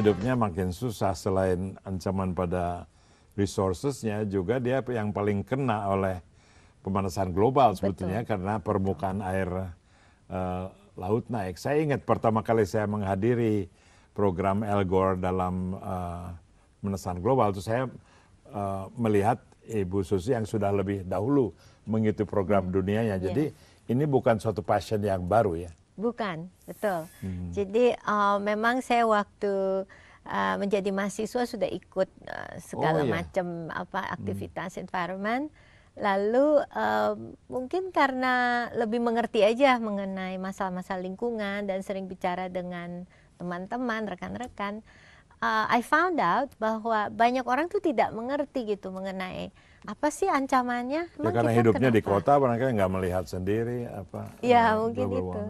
hidupnya makin susah. Selain ancaman pada resourcesnya, juga dia yang paling kena oleh pemanasan global sebetulnya, karena permukaan air laut naik. Saya ingat pertama kali saya menghadiri program Al Gore dalam pemanasan global, itu saya melihat Ibu Susi yang sudah lebih dahulu mengikuti program dunianya. Jadi ini bukan suatu passion yang baru ya. Bukan, betul. Jadi memang saya waktu menjadi mahasiswa sudah ikut segala macam aktivitas environment. Lalu mungkin karena lebih mengerti aja mengenai masalah-masalah lingkungan dan sering bicara dengan teman-teman, rekan-rekan, I found out bahwa banyak orang tuh tidak mengerti gitu mengenai apa sih ancamannya. Ya karena hidupnya di kota, barangkali nggak melihat sendiri apa. Ya mungkin itu.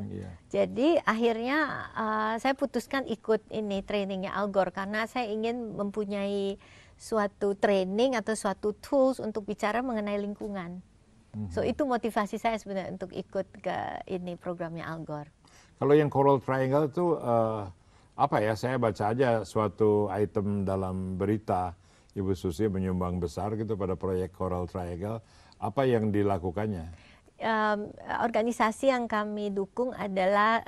Jadi akhirnya saya putuskan ikut ini trainingnya Al Gore karena saya ingin mempunyai suatu training atau suatu tools untuk bicara mengenai lingkungan. So itu motivasi saya sebenarnya untuk ikut ke ini programnya Al Gore. Kalau yang Coral Triangle itu apa ya? Saya baca aja suatu item dalam berita. Ibu Susi menyumbang besar gitu pada proyek Coral Triangle. Apa yang dilakukannya? Organisasi yang kami dukung adalah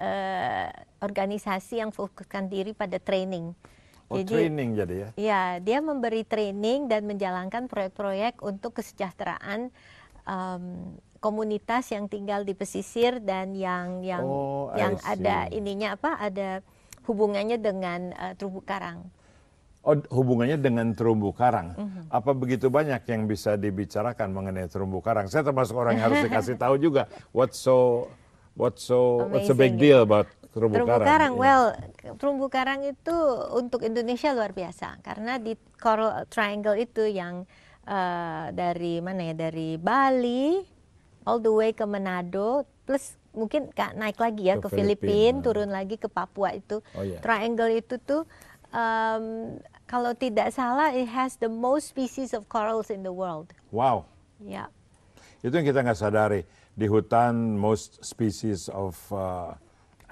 organisasi yang fokuskan diri pada training. Training jadi ya? Ya, dia memberi training dan menjalankan proyek-proyek untuk kesejahteraan komunitas yang tinggal di pesisir dan yang ada ininya ada hubungannya dengan terumbu karang. Oh, hubungannya dengan terumbu karang. Apa begitu banyak yang bisa dibicarakan mengenai terumbu karang? Saya termasuk orang yang harus dikasih tahu juga. What's a big deal about terumbu karang? Well, terumbu karang itu untuk Indonesia luar biasa karena di Coral Triangle itu yang dari mana ya? Dari Bali all the way ke Manado, plus mungkin naik lagi ya ke Filipina, turun lagi ke Papua itu. Triangle itu tuh kalau tidak salah, it has the most species of corals in the world. Wow. Ya. Itu yang kita nggak sadari. Di hutan, most species of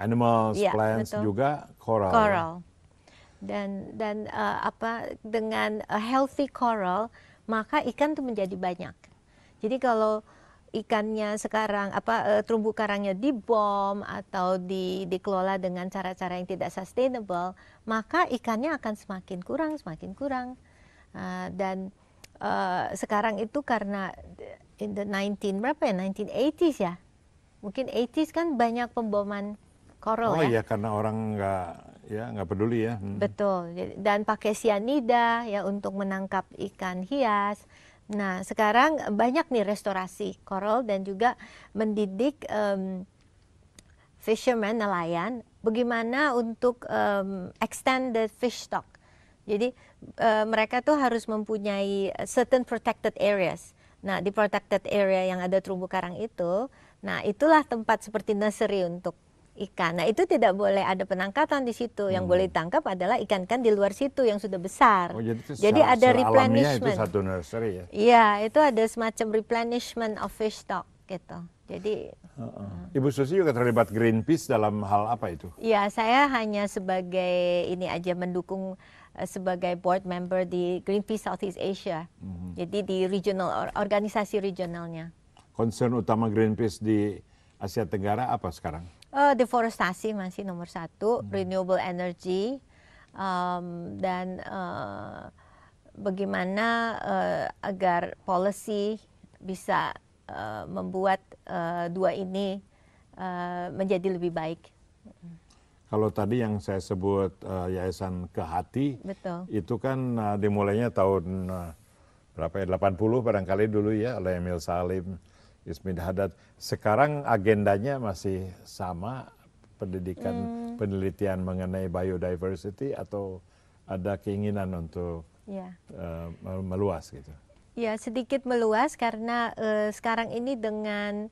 animals, plants betul. juga coral. Coral. Dan dengan a healthy coral, maka ikan tuh menjadi banyak. Jadi kalau ikannya sekarang terumbu karangnya dibom atau dikelola dengan cara-cara yang tidak sustainable, maka ikannya akan semakin kurang. Dan sekarang itu karena in the 1980s ya, mungkin 80s kan banyak pemboman coral ya. Oh iya, karena orang nggak peduli ya. Betul. Dan pakai cyanida ya untuk menangkap ikan hias. Nah, sekarang banyak nih restorasi coral dan juga mendidik fisherman, nelayan, bagaimana untuk extend the fish stock. Jadi mereka tuh harus mempunyai certain protected areas. Nah, di protected area yang ada terumbu karang itu, nah itulah tempat seperti nursery untuk ikan. Nah, itu tidak boleh ada penangkapan di situ. Yang boleh ditangkap adalah ikan-ikan di luar situ yang sudah besar. Oh, jadi ada replenishment. Itu satu nursery ya? Iya, itu ada semacam replenishment of fish stock gitu. Jadi Ibu Susi juga terlibat Greenpeace dalam hal apa itu? Iya, saya hanya sebagai ini aja mendukung sebagai board member di Greenpeace Southeast Asia. Jadi di regional organisasi regionalnya. Concern utama Greenpeace di Asia Tenggara apa sekarang? Deforestasi masih nomor 1, renewable energy, dan bagaimana agar policy bisa membuat dua ini menjadi lebih baik. Kalau tadi yang saya sebut Yayasan Ke Hati, betul, itu kan dimulainya tahun berapa ya, 80 barangkali dulu ya, oleh Emil Salim, Ismid Haddad. Sekarang agendanya masih sama, pendidikan, penelitian mengenai biodiversity, atau ada keinginan untuk meluas gitu? Ya, sedikit meluas karena sekarang ini dengan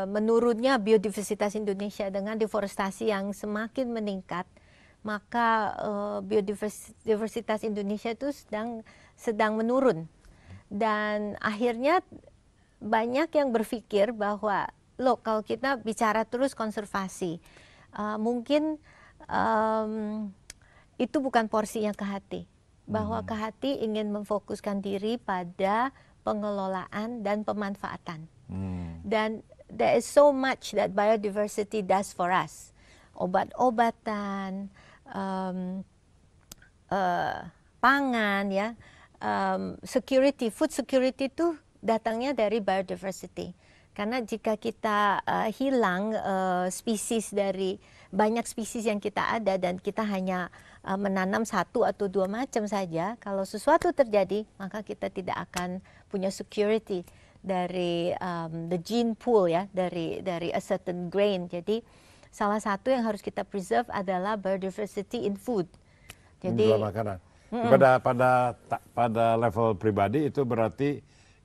menurunnya biodiversitas Indonesia dengan deforestasi yang semakin meningkat, maka biodiversitas Indonesia itu sedang menurun. Dan akhirnya banyak yang berpikir bahwa loh, kalau kita bicara terus konservasi, mungkin itu bukan porsinya ke hati. Bahwa ke hati ingin memfokuskan diri pada pengelolaan dan pemanfaatan. Dan there is so much that biodiversity does for us. Obat-obatan, pangan, ya, security, food security itu datangnya dari biodiversity. Karena jika kita hilang spesies dari banyak spesies yang kita ada dan kita hanya menanam satu atau dua macam saja, kalau sesuatu terjadi maka kita tidak akan punya security dari the gene pool, ya, dari a certain grain. Jadi salah satu yang harus kita preserve adalah biodiversity in food. Jadi makanan. Pada level pribadi itu berarti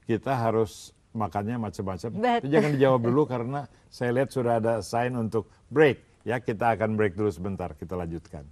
kita harus makannya macam-macam. Itu jangan dijawab dulu karena saya lihat sudah ada sign untuk break. Ya, kita akan break dulu sebentar. Kita lanjutkan.